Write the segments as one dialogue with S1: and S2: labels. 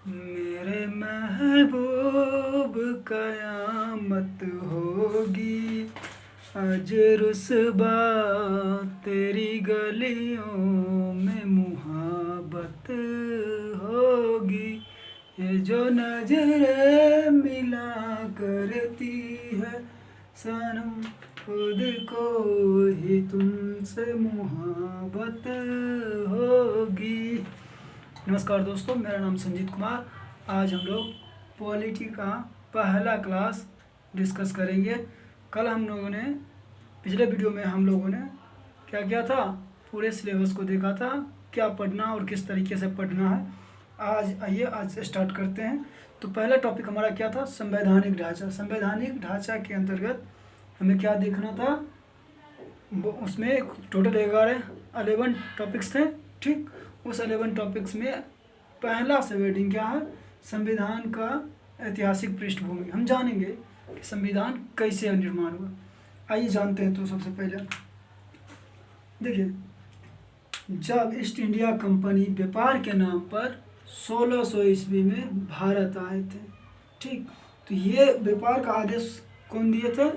S1: मेरे महबूब कयामत होगी, आज रुस्वा तेरी गलियों में मुहब्बत होगी। ये जो नजरें मिला करती है सनम, खुद को ही तुमसे मुहब्बत होगी। नमस्कार दोस्तों, मेरा नाम संजीत कुमार। आज हम लोग पॉलिटी का पहला क्लास डिस्कस करेंगे। कल हम लोगों ने पिछले वीडियो में हम लोगों ने क्या किया था, पूरे सिलेबस को देखा था, क्या पढ़ना और किस तरीके से पढ़ना है। आज से स्टार्ट करते हैं। तो पहला टॉपिक हमारा क्या था, संवैधानिक ढांचा। संवैधानिक ढांचा के अंतर्गत हमें क्या देखना था, उसमें टोटल 11 टॉपिक्स थे। ठीक, उस 11 टॉपिक्स में पहला सबहेडिंग क्या है, संविधान का ऐतिहासिक पृष्ठभूमि। हम जानेंगे कि संविधान कैसे निर्माण हुआ। आइए जानते हैं। तो सबसे पहले देखिए, जब ईस्ट इंडिया कंपनी व्यापार के नाम पर 1600 ईस्वी में भारत आए थे, ठीक, तो ये व्यापार का आदेश कौन दिए थे,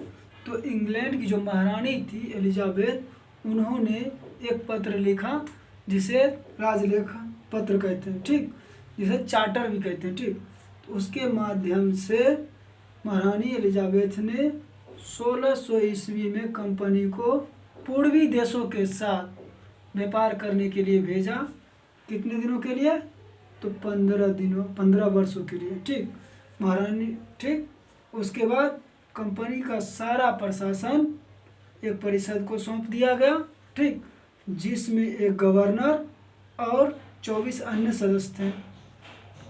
S1: तो इंग्लैंड की जो महारानी थी एलिजाबेथ, उन्होंने एक पत्र लिखा जिसे राजलेख पत्र कहते हैं, ठीक, जिसे चार्टर भी कहते हैं। ठीक, तो उसके माध्यम से महारानी एलिजाबेथ ने 1600 ईस्वी में कंपनी को पूर्वी देशों के साथ व्यापार करने के लिए भेजा। कितने दिनों के लिए, तो 15 वर्षों के लिए। ठीक, महारानी, ठीक, उसके बाद कंपनी का सारा प्रशासन एक परिषद को सौंप दिया गया, ठीक, जिसमें एक गवर्नर और 24 अन्य सदस्य थे।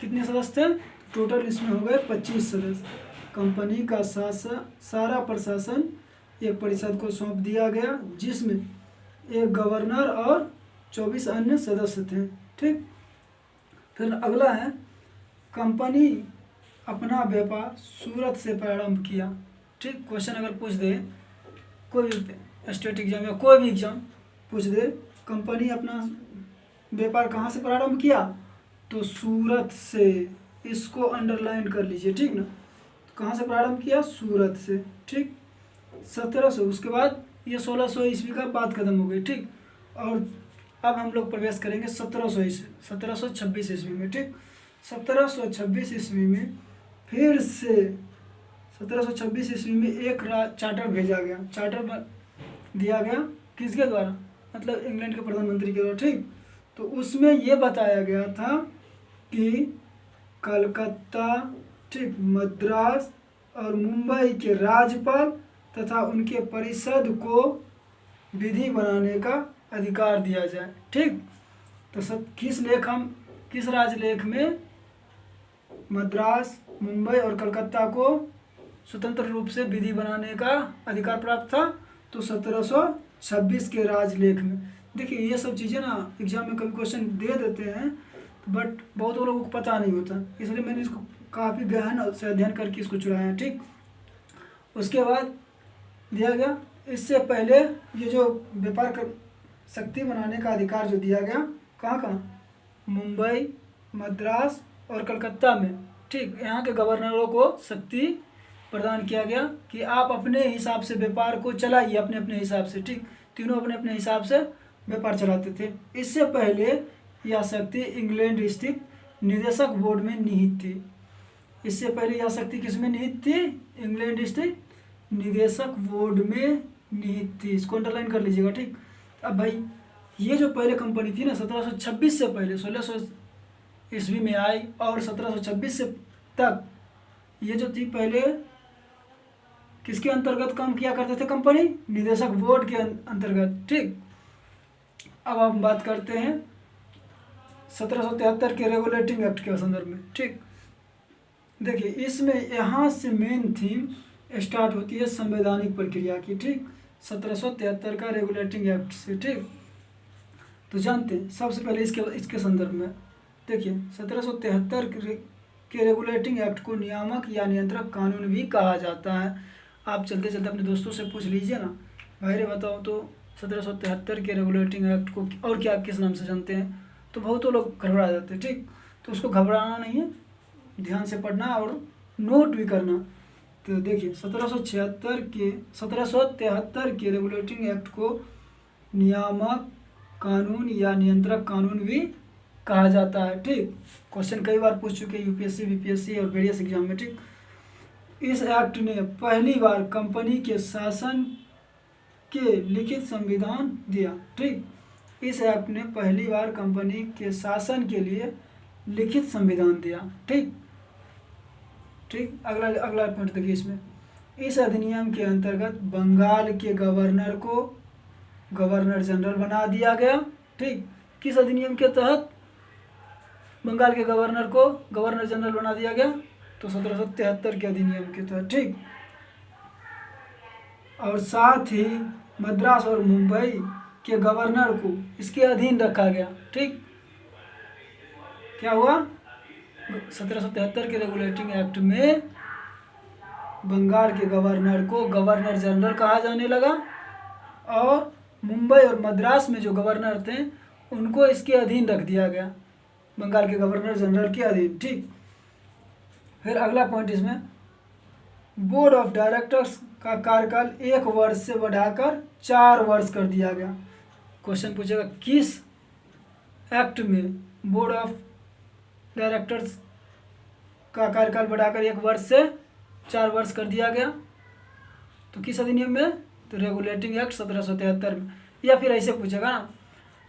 S1: कितने सदस्य थे टोटल, इसमें हो गए 25 सदस्य। कंपनी का सारा प्रशासन एक परिषद को सौंप दिया गया, जिसमें एक गवर्नर और 24 अन्य सदस्य थे। ठीक, फिर अगला है, कंपनी अपना व्यापार सूरत से प्रारंभ किया। ठीक, क्वेश्चन अगर पूछ दे, कोई भी स्टेट एग्जाम या कोई भी एग्जाम पूछ दे, कंपनी अपना व्यापार कहाँ से प्रारंभ किया, तो सूरत से। इसको अंडरलाइन कर लीजिए, ठीक ना, कहाँ से प्रारंभ किया, सूरत से। ठीक, 1700, उसके बाद ये 1600 ईस्वी का बात खत्म हो गई। ठीक, और अब हम लोग प्रवेश करेंगे 1726 ईस्वी में। ठीक, 1726 ईस्वी में फिर से 1726 ईस्वी में एक चार्टर भेजा गया। चार्टर दिया गया किसके द्वारा, मतलब इंग्लैंड के प्रधानमंत्री के द्वारा। ठीक, तो उसमें ये बताया गया था कि कलकत्ता, ठीक, मद्रास और मुंबई के राज्यपाल तथा उनके परिषद को विधि बनाने का अधिकार दिया जाए। ठीक, तो सब किस राजलेख में मद्रास, मुंबई और कलकत्ता को स्वतंत्र रूप से विधि बनाने का अधिकार प्राप्त था, तो 1726 के राजलेख में। देखिए, ये सब चीज़ें ना एग्जाम में कभी क्वेश्चन दे देते हैं, बट बहुत लोगों को पता नहीं होता, इसलिए मैंने इसको काफ़ी गहन से अध्ययन करके इसको चुराया है। ठीक, उसके बाद दिया गया, इससे पहले ये जो व्यापार कर शक्ति बनाने का अधिकार जो दिया गया, कहाँ, मुंबई, मद्रास और कलकत्ता में। ठीक, यहाँ के गवर्नरों को शक्ति प्रदान किया गया कि आप अपने हिसाब से व्यापार को चलाइए, अपने अपने हिसाब से। ठीक, तीनों अपने अपने हिसाब से व्यापार चलाते थे। इससे पहले यह शक्ति इंग्लैंड स्थित निदेशक बोर्ड में निहित थी। इससे पहले यह शक्ति किस में निहित थी, इंग्लैंड स्थित निदेशक बोर्ड में निहित थी। इसको अंडरलाइन कर लीजिएगा। ठीक, अब भाई ये जो पहले कंपनी थी ना, 1726 से पहले 1600 ईस्वी में आई, और 1726 से तक ये जो थी पहले किसके अंतर्गत काम किया करते थे कंपनी, निदेशक बोर्ड के अंतर्गत। ठीक, अब हम बात करते हैं 1773 के रेगुलेटिंग एक्ट के संदर्भ में। ठीक, देखिए, इसमें यहाँ से मेन थीम स्टार्ट होती है संवैधानिक प्रक्रिया की। ठीक, 1773 का रेगुलेटिंग एक्ट से। ठीक, तो जानते हैं सबसे पहले इसके संदर्भ में देखिए, 1773 के रेगुलेटिंग एक्ट को नियामक या नियंत्रक कानून भी कहा जाता है। आप चलते चलते अपने दोस्तों से पूछ लीजिए ना, भाई रे बताओ तो 1773 के रेगुलेटिंग एक्ट को और क्या किस नाम से जानते हैं, तो बहुत लोग घबरा जाते हैं। ठीक, तो उसको घबराना नहीं है, ध्यान से पढ़ना और नोट भी करना। तो देखिए 1773 के रेगुलेटिंग एक्ट को नियामक कानून या नियंत्रक कानून भी कहा जाता है। ठीक, क्वेश्चन कई बार पूछ चुके यूपीएससी, बीपीएससी और वेरियस एग्जाम में। ठीक, इस एक्ट ने पहली बार कंपनी के शासन के लिखित संविधान दिया। ठीक, इस एक्ट ने पहली बार कंपनी के शासन के लिए लिखित संविधान दिया। ठीक, अगला पॉइंट देखिए इसमें, इस अधिनियम के अंतर्गत बंगाल के गवर्नर को गवर्नर जनरल बना दिया गया। ठीक, किस अधिनियम के तहत बंगाल के गवर्नर को गवर्नर जनरल बना दिया गया? तो 1773 के अधिनियम के तहत। ठीक, और साथ ही मद्रास और मुंबई के गवर्नर को इसके अधीन रखा गया। ठीक, क्या हुआ? 1773 के रेगुलेटिंग एक्ट में बंगाल के गवर्नर को गवर्नर जनरल कहा जाने लगा और मुंबई और मद्रास में जो गवर्नर थे उनको इसके अधीन रख दिया गया, बंगाल के गवर्नर जनरल के अधीन। ठीक, फिर अगला पॉइंट इसमें, बोर्ड ऑफ डायरेक्टर्स का कार्यकाल 1 वर्ष से बढ़ाकर 4 वर्ष कर दिया गया। क्वेश्चन पूछेगा किस एक्ट में बोर्ड ऑफ डायरेक्टर्स का कार्यकाल बढ़ाकर 1 वर्ष से 4 वर्ष कर दिया गया? तो किस अधिनियम में? तो रेगुलेटिंग एक्ट 1773 में। या फिर ऐसे पूछेगा ना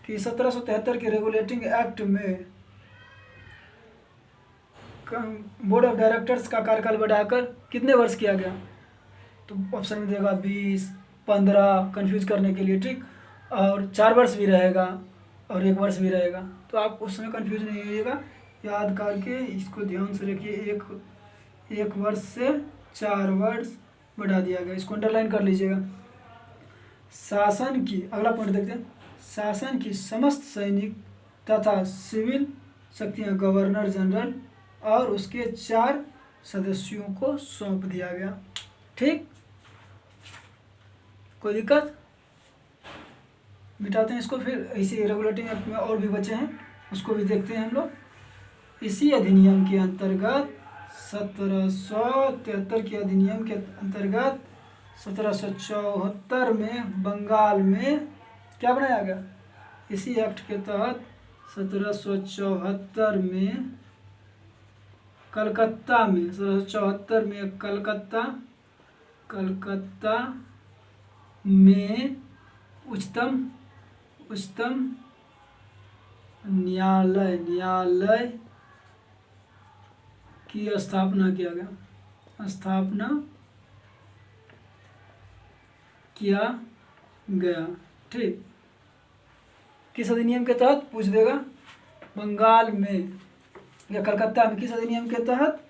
S1: कि 1773 के रेगुलेटिंग एक्ट में बोर्ड ऑफ डायरेक्टर्स का कार्यकाल बढ़ाकर कितने वर्ष किया गया? तो ऑप्शन में देगा 20, 15 कंफ्यूज करने के लिए। ठीक, और 4 वर्ष भी रहेगा और 1 वर्ष भी रहेगा, तो आप उसमें कंफ्यूज नहीं होइएगा, याद करके इसको ध्यान से रखिए। एक वर्ष से 4 वर्ष बढ़ा दिया गया, इसको अंडरलाइन कर लीजिएगा। शासन की, अगला पॉइंट देखते हैं, शासन की समस्त सैनिक तथा सिविल शक्तियां गवर्नर जनरल और उसके 4 सदस्यों को सौंप दिया गया। ठीक, कोई दिक्कत? मिटाते हैं इसको। फिर इसी रेगुलेटिंग एक्ट में और भी बचे हैं, उसको भी देखते हैं हम लोग। इसी अधिनियम के अंतर्गत 1773 के अधिनियम के अंतर्गत 1774 में बंगाल में क्या बनाया गया? इसी एक्ट के तहत 1774 में कलकत्ता में 1774 में कलकत्ता में उच्चतम न्यायालय की स्थापना किया गया। ठीक, किस अधिनियम के तहत? पूछ देगा। बंगाल में या कलकत्ता में किस अधिनियम के तहत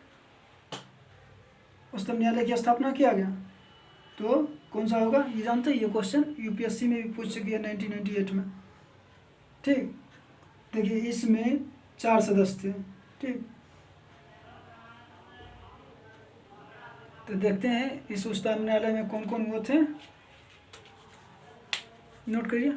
S1: उच्चतम न्यायालय की स्थापना किया गया? तो कौन सा होगा? ये जानते हैं, ये क्वेश्चन यूपीएससी में भी पूछ चुकी है 1998 में। ठीक, देखिए इसमें 4 सदस्य थे। ठीक, तो देखते हैं इस उच्चतम न्यायालय में कौन कौन वो थे, नोट करिए।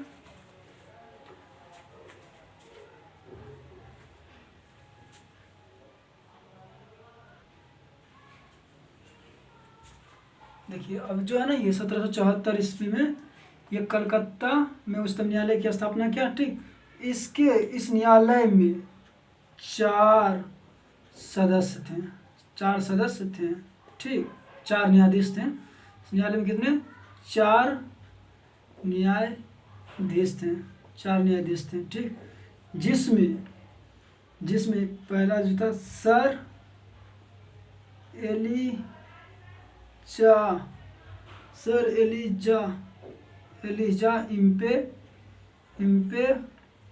S1: देखिए अब जो है ना, ये 1774 ईस्वी में ये कलकत्ता में उच्चतम न्यायालय की स्थापना किया। ठीक, इस न्यायालय में 4 सदस्य थे। ठीक, 4 न्यायाधीश थे। इस न्यायालय में कितने? 4 न्यायाधीश थे। ठीक, जिसमें पहला जो था सर एलिजा इम्पे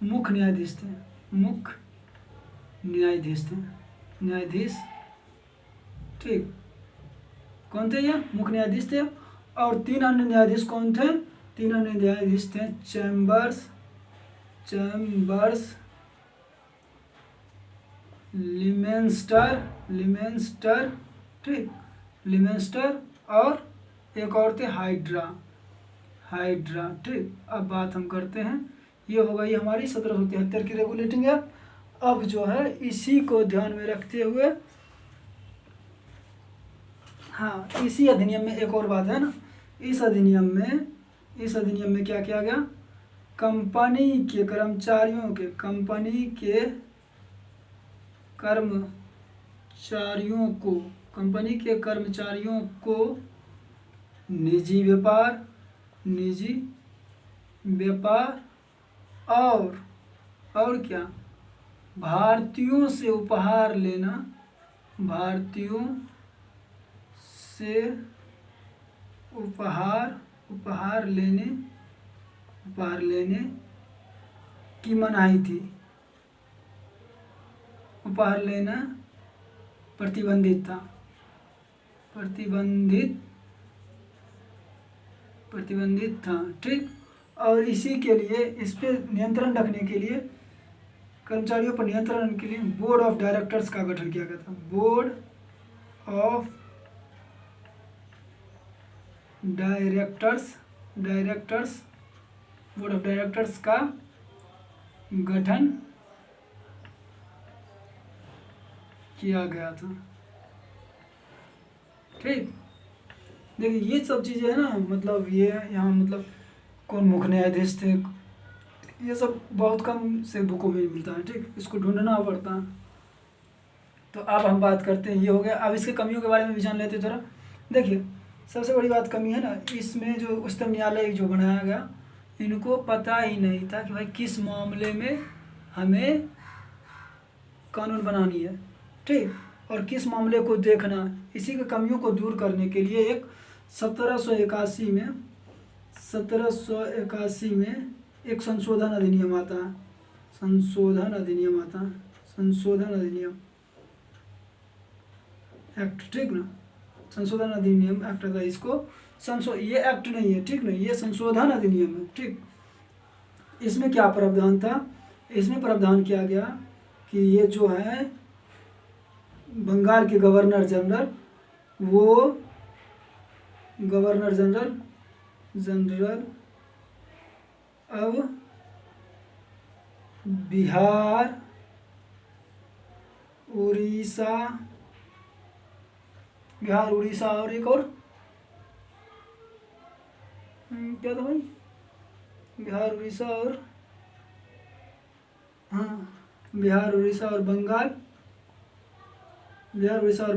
S1: मुख्य न्यायाधीश। ठीक, कौन थे ये? मुख्य न्यायाधीश थे। और 3 अन्य न्यायाधीश कौन थे? 3 अन्य न्यायाधीश थे चैम्बर्स, लिमेंस्टर। ठीक, लिमेंस्टर और एक और थे हाइड्रा। ठीक, अब बात हम करते हैं, ये हो गई हमारी 1773 की रेगुलेटिंग एक्ट। अब जो है इसी को ध्यान में रखते हुए हाँ, इसी अधिनियम में एक और बात है ना, इस अधिनियम में क्या किया गया, कंपनी के कर्मचारियों को निजी व्यापार और क्या, भारतीयों से उपहार लेने की मनाही थी। उपहार लेना प्रतिबंधित था, ठीक। और इसी के लिए, इस पे नियंत्रण रखने के लिए, कर्मचारियों पर नियंत्रण के लिए बोर्ड ऑफ डायरेक्टर्स का गठन किया गया था। बोर्ड ऑफ डायरेक्टर्स का गठन किया गया था, ठीक। देखिए ये सब चीज़ें है ना, मतलब ये यहाँ मतलब कौन मुख्य न्यायाधीश थे, ये सब बहुत कम से बुकों में मिलता है, ठीक। इसको ढूंढना पड़ता है। तो अब हम बात करते हैं, ये हो गया। अब इसके कमियों के बारे में भी जान लेते हैं थोड़ा। देखिए सबसे बड़ी बात कमी है ना, इसमें जो उच्चतम न्यायालय जो बनाया गया, इनको पता ही नहीं था कि भाई किस मामले में हमें कानून बनानी है, ठीक, और किस मामले को देखना। इसी के कमियों को दूर करने के लिए एक 1781 में एक संशोधन अधिनियम आता है, संशोधन अधिनियम एक्ट, ठीक ना। संशोधन अधिनियम एक्ट आता है। इसको ये एक्ट नहीं है, ठीक ना, ये संशोधन अधिनियम है, ठीक। इसमें क्या प्रावधान था, इसमें प्रावधान किया गया कि ये जो है बंगाल के गवर्नर जनरल, वो गवर्नर जनरल अब बिहार, उड़ीसा और एक और क्या था भाई, बिहार, उड़ीसा और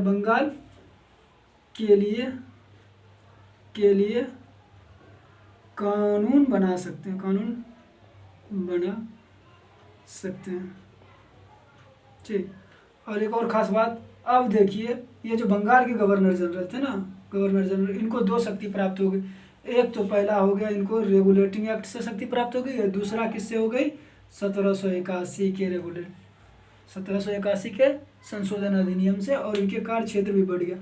S1: बंगाल के लिए कानून बना सकते हैं, ठीक। और एक और ख़ास बात, अब देखिए ये जो बंगाल के गवर्नर जनरल थे ना, इनको दो शक्ति प्राप्त हो गई। एक तो पहला हो गया, इनको रेगुलेटिंग एक्ट से शक्ति प्राप्त हो गई, और दूसरा किससे हो गई, 1781 के संशोधन अधिनियम से, और इनके कार्य क्षेत्र भी बढ़ गया।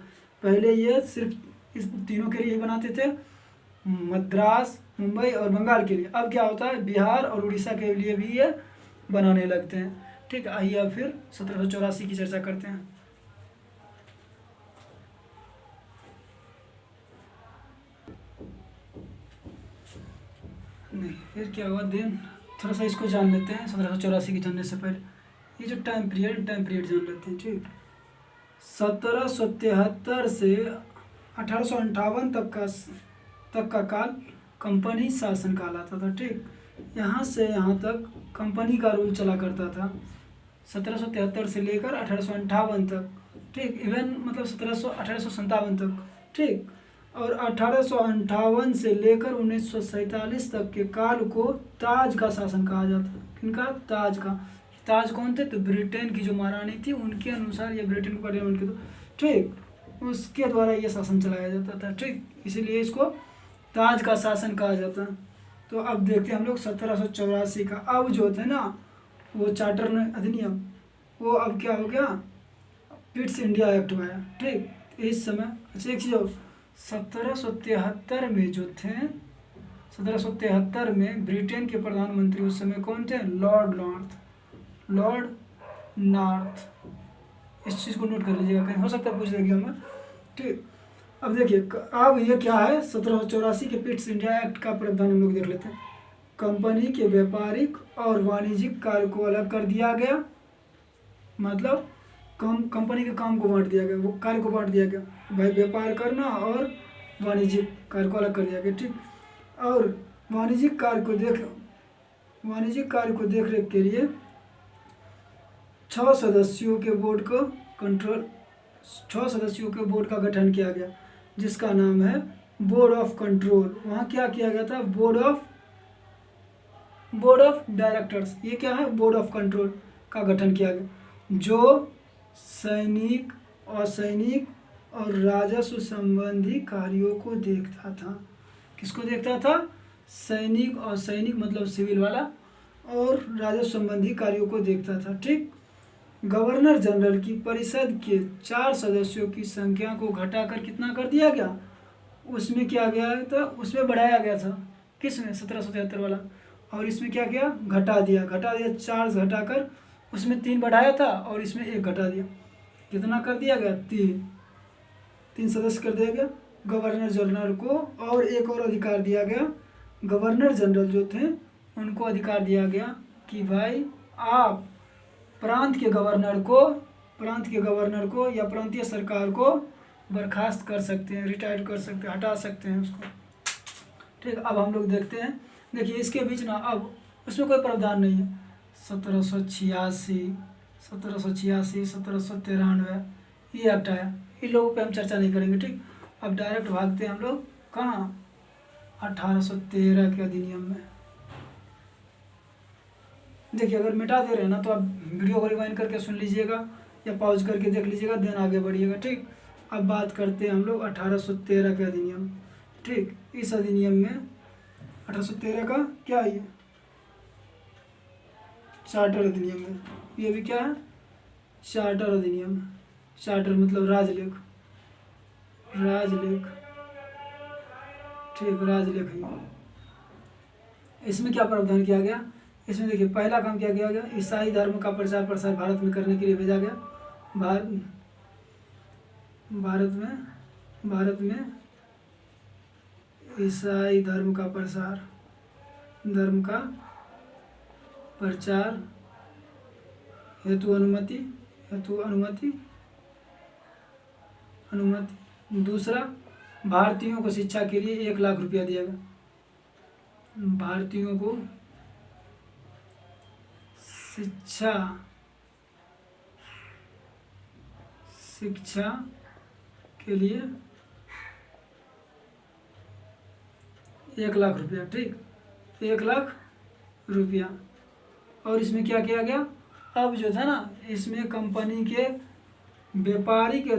S1: पहले ये सिर्फ इस तीनों के लिए ही बनाते थे, मद्रास, मुंबई और बंगाल के लिए। अब क्या होता है, बिहार और उड़ीसा के लिए भी ये बनाने लगते हैं, ठीक। आइए अब फिर 1784 की चर्चा करते हैं। नहीं, फिर क्या हुआ, दिन थोड़ा सा इसको जान लेते हैं। 1784 की जानने से पहले ये जो टाइम पीरियड जान लेते हैं, ठीक। 1773 से 1858 तक का काल कंपनी शासन काल आता था, ठीक। यहाँ से यहाँ तक कंपनी का रूल चला करता था, 1773 से लेकर 1858 तक, ठीक। इवन मतलब 1857 तक, ठीक। और 1858 से लेकर 1947 तक के काल को ताज का शासन कहा जाता है। किनका, ताज कौन थे, तो ब्रिटेन की जो महारानी थी उनके अनुसार, ये ब्रिटेन के पार्लियामेंट के, तो ठीक, उसके द्वारा ये शासन चलाया जाता था, ठीक। इसीलिए इसको ताज का शासन कहा जाता है। तो अब देखते हैं हम लोग 1784 का। अब जो थे ना वो चार्टर अधिनियम, वो अब क्या हो गया, पिट्स इंडिया एक्ट आया, ठीक। इस समय अच्छा एक चीज़, 1773 में जो थे, 1773 में ब्रिटेन के प्रधानमंत्री उस समय कौन थे, लॉर्ड नॉर्थ। इस चीज़ को नोट कर लीजिएगा, कहीं हो सकता है पूछ देगी हमें, ठीक। अब देखिए अब ये क्या है, 1784 के पिट्स इंडिया एक्ट का प्रावधान हम लोग देख लेते हैं। कंपनी के व्यापारिक और वाणिज्यिक कार्य को अलग कर दिया गया, मतलब कंपनी के काम को बांट दिया गया, वो कार्य को बांट दिया गया। भाई व्यापार करना और वाणिज्यिक कार्य को अलग कर दिया गया, ठीक। और वाणिज्यिक कार्य को देख रेख के लिए 6 सदस्यों के बोर्ड का गठन किया गया, जिसका नाम है बोर्ड ऑफ कंट्रोल। वहाँ क्या किया गया था? बोर्ड ऑफ डायरेक्टर्स, ये क्या है? बोर्ड ऑफ कंट्रोल का गठन किया गया, जो सैनिक, असैनिक और राजस्व संबंधी कार्यों को देखता था। किसको देखता था? सैनिक, असैनिक मतलब सिविल वाला, और राजस्व संबंधी कार्यों को देखता था, ठीक। गवर्नर जनरल की परिषद के 4 सदस्यों की संख्या को घटाकर कितना कर दिया गया? उसमें क्या गया था? उसमें बढ़ाया गया था। किसमें? 1773 वाला। और इसमें क्या किया? घटा दिया 4 से घटाकर उसमें 3 बढ़ाया था और इसमें 1 घटा दिया। कितना कर दिया गया? 3 सदस्य कर दिया गया गवर्नर जनरल को। और एक और अधिकार दिया गया, गवर्नर जनरल जो थे उनको अधिकार दिया गया कि भाई आप प्रांत के गवर्नर को या प्रांतीय सरकार को बर्खास्त कर सकते हैं, रिटायर कर सकते हैं, हटा सकते हैं उसको, ठीक। अब हम लोग देखते हैं, देखिए इसके बीच ना अब उसमें कोई प्रावधान नहीं है। 1786, 1793 ये एक्ट आया, इन लोगों पे हम चर्चा नहीं करेंगे, ठीक। अब डायरेक्ट भागते हैं हम लोग कहाँ? 1813 के अधिनियम में। देखिए अगर मिटा दे रहे हैं ना तो आप वीडियो को रिवाइंड करके सुन लीजिएगा या पॉज करके देख लीजिएगा, देन आगे बढ़िएगा, ठीक। अब बात करते हैं हम लोग 1813 के अधिनियम, ठीक। इस अधिनियम में 1813 का क्या है? चार्टर अधिनियम है। ये भी क्या है? चार्टर अधिनियम। चार्टर मतलब राजलेख, ठीक, राजलेख है। इसमें क्या प्रावधान किया गया? इसमें देखिए पहला काम क्या किया गया? ईसाई धर्म का प्रचार प्रसार भारत में करने के लिए भेजा गया। भारत में ईसाई धर्म का प्रचार हेतु अनुमति। दूसरा, भारतीयों को शिक्षा के लिए 1 लाख रुपया दिया गया। भारतीयों को शिक्षा के लिए 1 लाख रुपया, ठीक, 1 लाख रुपया। और इसमें क्या किया गया? अब जो था ना, इसमें कंपनी के व्यापारिक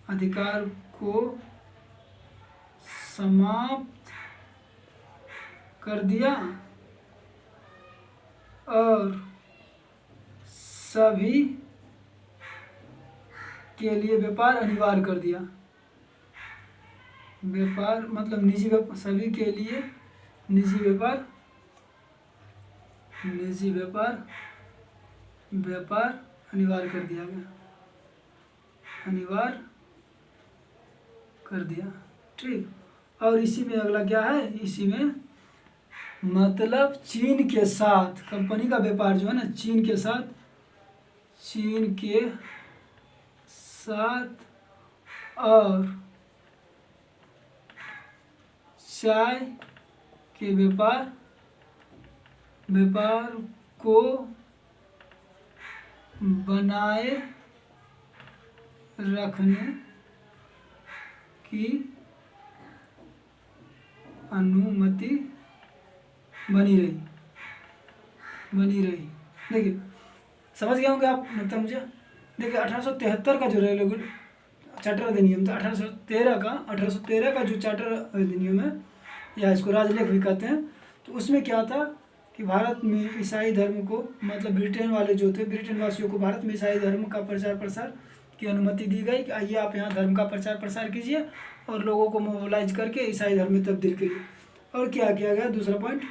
S1: अधिकार को समाप्त कर दिया और सभी के लिए व्यापार अनिवार्य कर दिया। व्यापार मतलब निजी व्यापार, सभी के लिए निजी व्यापार अनिवार्य कर दिया गया, ठीक। और इसी में अगला क्या है? इसी में मतलब चीन के साथ कंपनी का व्यापार जो है ना, चीन के साथ और चाय के व्यापार को बनाए रखने की अनुमति बनी रही। देखिए समझ गए होंगे आप, लगता है मुझे। देखिए 1873 का जो रेगुलर चार्टर अधिनियम था, 1813 का जो चार्टर अधिनियम है, या इसको राजलेख भी कहते हैं, तो उसमें क्या था कि भारत में ईसाई धर्म को, मतलब ब्रिटेन वाले जो थे, ब्रिटेन वासियों को भारत में ईसाई धर्म का प्रचार प्रसार की अनुमति दी गई कि आइए आप यहाँ धर्म का प्रचार प्रसार कीजिए और लोगों को मोबिलाइज करके ईसाई धर्म में तब्दील करिए। और क्या किया गया? दूसरा पॉइंट,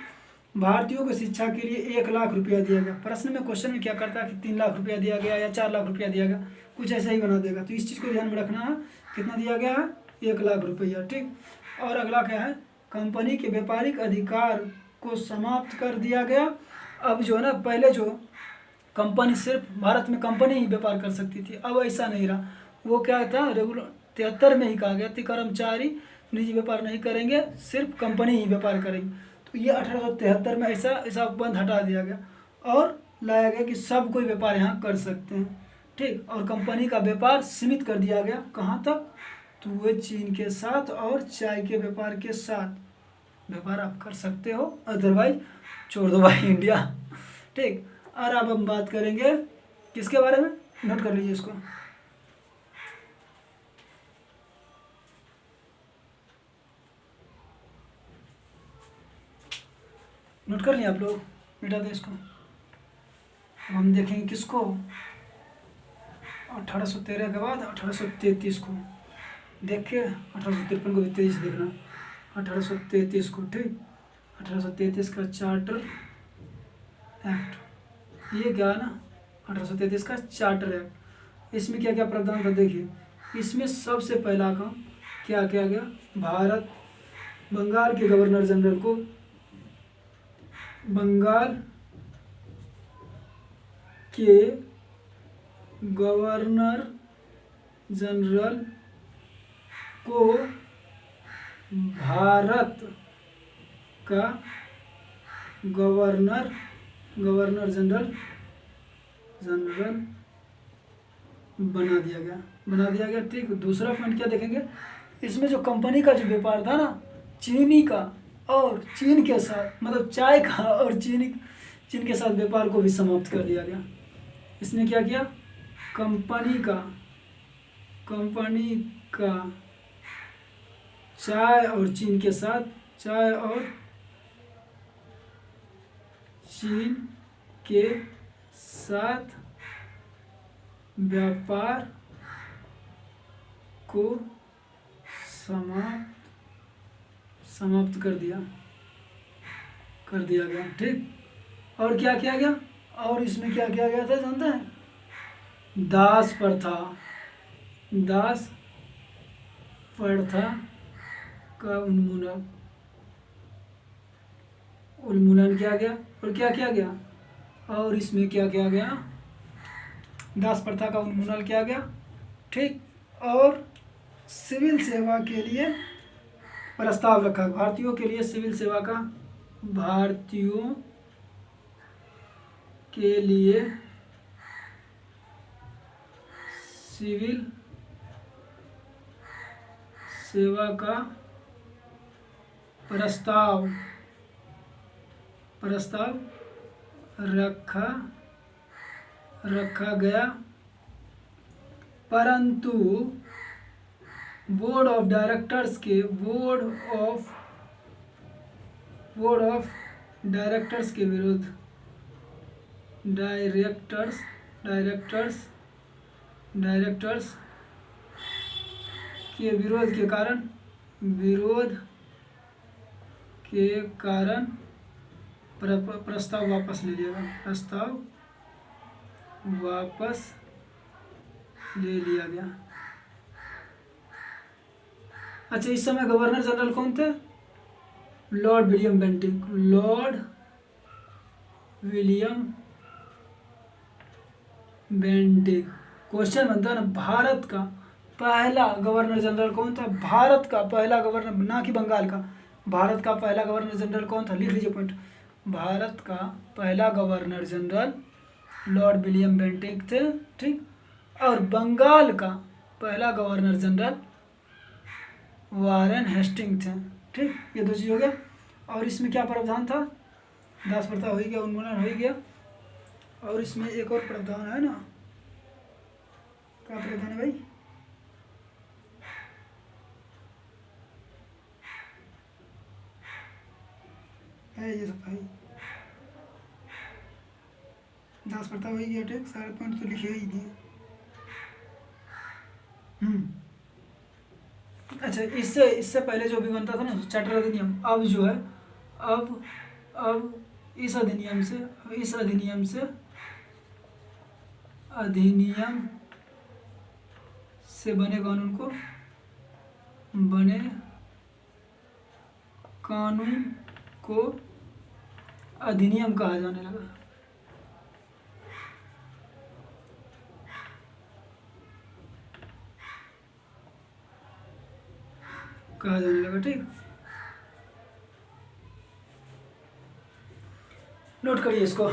S1: भारतीयों को शिक्षा के लिए 1 लाख रुपया दिया गया। प्रश्न में क्वेश्चन में क्या करता है कि 3 लाख रुपया दिया गया या 4 लाख रुपया दिया गया, कुछ ऐसा ही बना देगा। तो इस चीज़ को ध्यान में रखना है, कितना दिया गया है, 1 लाख रुपया। ठीक। और अगला क्या है, कंपनी के व्यापारिक अधिकार को समाप्त कर दिया गया। अब जो है ना, पहले जो कंपनी सिर्फ भारत में कंपनी ही व्यापार कर सकती थी, अब ऐसा नहीं रहा। वो क्या था, रेगुलर 73 में ही कहा गया कि कर्मचारी निजी व्यापार नहीं करेंगे, सिर्फ कंपनी ही व्यापार करेंगे। तो ये 1873 में ऐसा उपबंध हटा दिया गया और लाया गया कि सब कोई व्यापार यहाँ कर सकते हैं। ठीक। और कंपनी का व्यापार सीमित कर दिया गया, कहाँ तक, तो वो चीन के साथ और चाय के व्यापार के साथ व्यापार आप कर सकते हो, अदरवाइज छोड़ दो भाई इंडिया। ठीक। और अब हम बात करेंगे किसके बारे में, नोट कर लीजिए इसको। नोट कर लिए आप लोग, मिटा दें इसको। अब हम देखेंगे किसको, 1813 के बाद 1833 को। देखिए 1853 को भी 23 देखना, 1833 को। ठीक। 1833 का चार्टर एक्ट, ये क्या है ना, 1833 का चार्टर एक्ट। इसमें क्या क्या प्रावधान था देखिए। इसमें सबसे पहला काम क्या किया गया, भारत बंगाल के गवर्नर जनरल को, बंगाल के गवर्नर जनरल को भारत का गवर्नर जनरल बना दिया गया। ठीक। दूसरा पॉइंट क्या देखेंगे, इसमें जो कंपनी का जो व्यापार था ना, चीनी का और चीन के साथ, मतलब चाय का और चीन के साथ व्यापार को भी समाप्त कर दिया गया। इसने क्या किया, कंपनी का चाय और चीन के साथ, चाय और चीन के साथ व्यापार को समाप्त कर दिया गया। ठीक। और क्या किया गया, और इसमें क्या किया गया था जानते हैं, दास प्रथा का उन्मूलन किया गया। और क्या किया गया, और इसमें क्या किया गया, दास प्रथा का उन्मूलन किया गया। ठीक। और सिविल सेवा के लिए प्रस्ताव रखा, भारतीयों के लिए सिविल सेवा का, भारतीयों के लिए सिविल सेवा का प्रस्ताव रखा गया, परंतु बोर्ड ऑफ डायरेक्टर्स के विरुद्ध, डायरेक्टर्स के विरोध के कारण प्रस्ताव वापस ले लिया गया। अच्छा, इस समय गवर्नर जनरल कौन थे, लॉर्ड विलियम बेंटिक। क्वेश्चन बनता है ना, भारत का पहला गवर्नर जनरल कौन था, भारत का पहला गवर्नर, ना कि बंगाल का, भारत का पहला गवर्नर जनरल कौन था, लिख लीजिए पॉइंट। भारत का पहला governor general Lord William Bentinck थे। ठीक। और बंगाल का पहला गवर्नर जनरल वारेन हेस्टिंग थे। ठीक। ये दो चीज़ हो गया। और इसमें क्या प्रावधान था, दास प्रथा हो ही गया, उन्मूलन हो ही गया। और इसमें एक और प्रावधान है ना, क्या प्रावधान है भाई, है ये सब भाई, दास प्रथा हो ही गया। ठीक। सारे पॉइंट तो लिखे ही दिए। अच्छा, इससे पहले जो भी बनता था ना चार्टर अधिनियम, अब जो है अब इस अधिनियम से बने कानून को अधिनियम कहा जाने लगा। ठीक, नोट करिए इसको।